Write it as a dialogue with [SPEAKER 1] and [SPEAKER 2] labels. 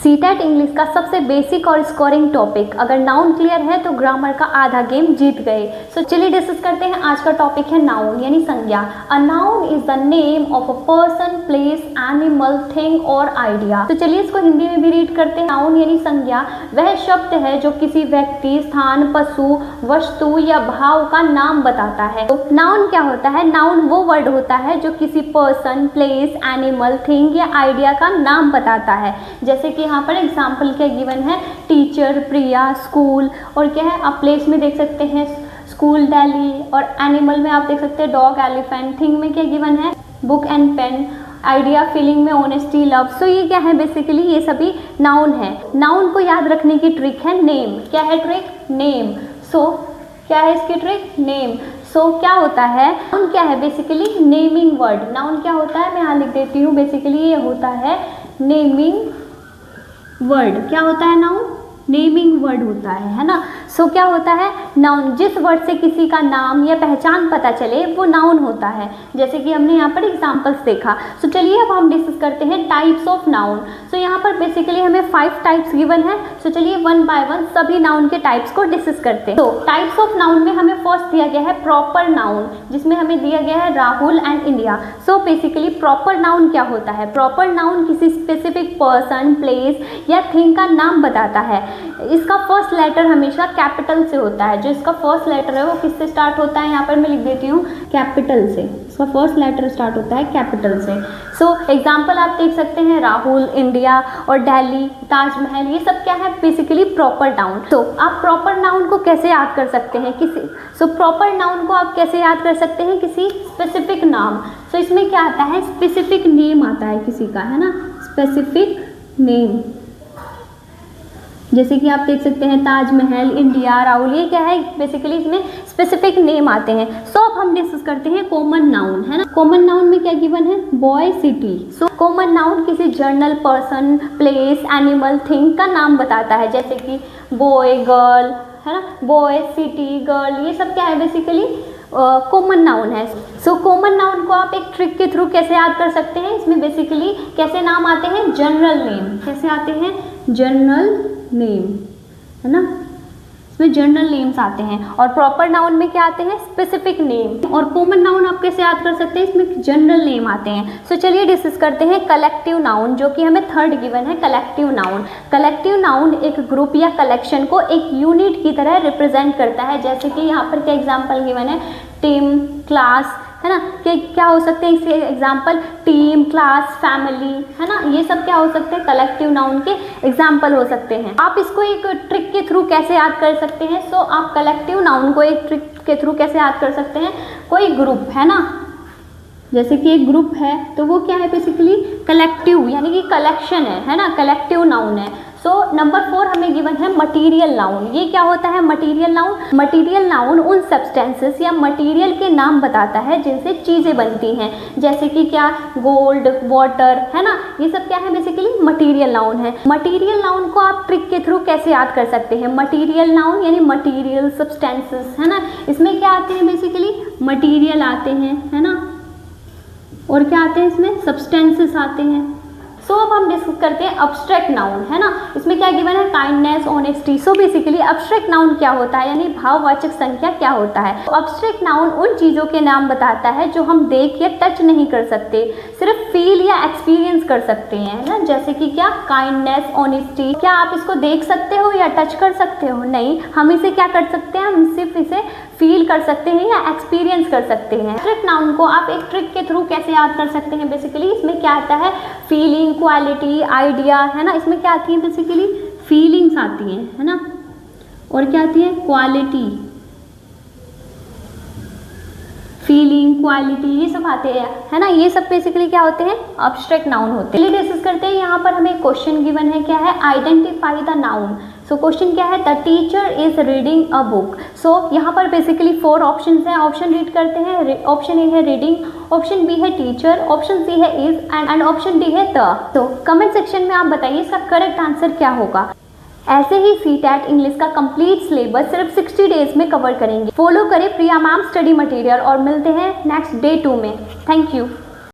[SPEAKER 1] CTET English का सबसे basic और स्कोरिंग टॉपिक। अगर नाउन क्लियर है तो ग्रामर का आधा गेम जीत गए। सो चलिए डिस्कस करते हैं। आज का टॉपिक है नाउन यानी संज्ञा। A noun is the name of a person, place, animal, thing और आइडिया। तो चलिए इसको हिंदी में भी रीड करते हैं। नाउन यानी संज्ञा वह शब्द है जो किसी व्यक्ति, स्थान, पशु, वस्तु या भाव का नाम बताता है। तो नाउन क्या होता है? नाउन वो वर्ड होता है जो किसी पर्सन, प्लेस, एनिमल, थिंग या आइडिया का नाम बताता है। जैसे कि यहाँ पर एग्जाम्पल क्या गिवन है, टीचर, प्रिया, स्कूल, और क्या है आप प्लेस में देख सकते हैं स्कूल, दिल्ली, और एनिमल में आप देख सकते हैं डॉग, एलिफेंट, थिंग में क्या गिवन है book and pen, idea, feeling में ऑनेस्टी, लव। सो ये क्या है बेसिकली ये सभी नाउन है। नाउन को याद रखने की ट्रिक है नेम। क्या है ट्रिक? नेम। सो क्या है इसकी ट्रिक? नेम। सो क्या होता है नाउन? क्या है बेसिकली नेमिंग वर्ड। नाउन क्या होता है मैं यहाँ लिख देती हूँ। बेसिकली ये होता है नेमिंग वर्ड। क्या होता है नाउन? नेमिंग वर्ड होता है ना। सो क्या होता है नाउन? जिस वर्ड से किसी का नाम या पहचान पता चले वो नाउन होता है। जैसे कि हमने यहाँ पर एग्जांपल्स देखा। सो चलिए अब हम डिस्कस करते हैं टाइप्स ऑफ नाउन। सो यहाँ पर बेसिकली हमें 5 टाइप्स गिवन है। सो चलिए वन बाय वन सभी नाउन के टाइप्स को डिस्कस करते हैं। तो टाइप्स ऑफ नाउन में हमें फर्स्ट दिया गया है प्रॉपर नाउन, जिसमें हमें दिया गया है Rahul and India. So basically proper noun क्या होता है? प्रॉपर नाउन किसी स्पेसिफिक पर्सन, प्लेस या थिंग का नाम बताता है। इसका फर्स्ट लेटर हमेशा कैपिटल से होता है। जो इसका फर्स्ट लेटर है वो किससे स्टार्ट होता है? यहाँ पर मैं लिख देती हूँ कैपिटल से। इसका फर्स्ट लेटर स्टार्ट होता है कैपिटल से। सो एग्जाम्पल आप देख सकते हैं राहुल, इंडिया और दिल्ली, ताजमहल, ये सब क्या है बेसिकली प्रॉपर नाउन। तो आप प्रॉपर नाउन को कैसे याद कर सकते हैं? प्रॉपर नाउन को आप कैसे याद कर सकते हैं? किसी स्पेसिफिक नाम। सो इसमें क्या आता है? स्पेसिफिक नेम आता है किसी का, है ना, स्पेसिफिक नेम। जैसे कि आप देख सकते हैं ताजमहल, इंडिया, राहुल, ये क्या है बेसिकली इसमें स्पेसिफिक नेम आते हैं। सो अब हम डिस्कस करते हैं कॉमन नाउन, है ना। कॉमन नाउन में क्या गिवन है? Boy, city. So common noun किसी general person, place, animal, thing का नाम बताता है। जैसे कि बॉय, गर्ल, है ना, बॉय, सिटी, गर्ल, ये सब क्या है बेसिकली कॉमन नाउन है। सो कॉमन नाउन को आप एक ट्रिक के थ्रू कैसे याद कर सकते हैं? इसमें बेसिकली कैसे नाम आते हैं? General name. कैसे आते हैं? जनरल नेम, है ना, इसमें जनरल नेम्स आते हैं। और प्रॉपर नाउन में क्या आते हैं? Specific name. और कॉमन नाउन आप कैसे याद कर सकते हैं? इसमें जनरल नेम आते हैं। सो चलिए डिस्कस करते हैं कलेक्टिव नाउन, जो कि हमें थर्ड गिवन है। Collective noun. कलेक्टिव नाउन एक ग्रुप या कलेक्शन को एक यूनिट की तरह रिप्रेजेंट करता है। जैसे कि यहाँ पर क्या एग्जाम्पल गिवन है? टीम, क्लास, है ना, कि क्या हो सकते हैं इसके एग्जाम्पल? टीम, क्लास, फैमिली, है ना, ये सब क्या हो सकते हैं कलेक्टिव नाउन के एग्जाम्पल हो सकते हैं। आप इसको एक ट्रिक के थ्रू कैसे याद कर सकते हैं? सो आप कलेक्टिव नाउन को एक ट्रिक के थ्रू कैसे याद कर सकते हैं? कोई ग्रुप है ना, जैसे कि एक ग्रुप है तो वो क्या है बेसिकली कलेक्टिव, यानी कि कलेक्शन है ना, कलेक्टिव नाउन है। सो नंबर 4 हमें गिवन है मटीरियल नाउन। ये क्या होता है मटीरियल नाउन? मटीरियल नाउन उन सब्सटेंसेस या मटीरियल के नाम बताता है जिनसे चीज़ें बनती हैं। जैसे कि क्या? गोल्ड, वाटर, है ना, ये सब क्या है बेसिकली मटीरियल नाउन है। मटीरियल नाउन को आप ट्रिक के थ्रू कैसे याद कर सकते हैं? मटीरियल नाउन यानी मटीरियल, सब्सटेंसेस, है ना, इसमें क्या आते हैं बेसिकली मटीरियल आते हैं, है ना, और क्या आते हैं इसमें? सब्सटेंसेस आते हैं। सो अब हम डिस्कस करते हैं अब्स्ट्रैक्ट नाउन, है ना। इसमें क्या गिवन है? Kindness, honesty. So basically abstract noun क्या होता है, यानी भाववाचक संख्या क्या होता है? तो अब्स्ट्रैक्ट नाउन उन चीज़ों के नाम बताता है जो हम देख या टच नहीं कर सकते, सिर्फ फील या एक्सपीरियंस कर सकते हैं, है ना। जैसे कि क्या? Kindness, honesty. क्या आप इसको देख सकते हो या टच कर सकते हो? नहीं, हम इसे क्या कर सकते हैं? हम सिर्फ इसे फील कर सकते हैं या एक्सपीरियंस कर सकते हैं। अब्स्ट्रैक्ट नाउन को आप एक ट्रिक के थ्रू कैसे याद कर सकते हैं? बेसिकली इसमें क्या आता है? फीलिंग, क्वालिटी, आइडिया, है ना, इसमें क्या आती है बेसिकली? फीलिंग्स आती हैं, है ना, और क्या आती है? क्वालिटी, फीलिंग, क्वालिटी, ये सब आते हैं, है ना। ये सब बेसिकली क्या होते हैं? अब्स्ट्रैक्ट नाउन होते हैं। चलिए डिस्कस करते हैं। यहाँ पर हमें क्वेश्चन गिवन है, क्या है? Identify the noun. So question क्या है? The teacher is reading a book. So यहाँ पर बेसिकली 4 ऑप्शन हैं। ऑप्शन रीड करते हैं। ऑप्शन ए है रीडिंग, ऑप्शन बी है टीचर, ऑप्शन सी है इज एंड ऑप्शन डी है द। तो कमेंट सेक्शन में आप बताइए इसका करेक्ट आंसर क्या होगा। ऐसे ही सीटेट इंग्लिश का कंप्लीट सिलेबस सिर्फ 60 डेज में कवर करेंगे। फॉलो करें प्रिया मैम स्टडी मटेरियल और मिलते हैं नेक्स्ट डे 2 में। Thank you.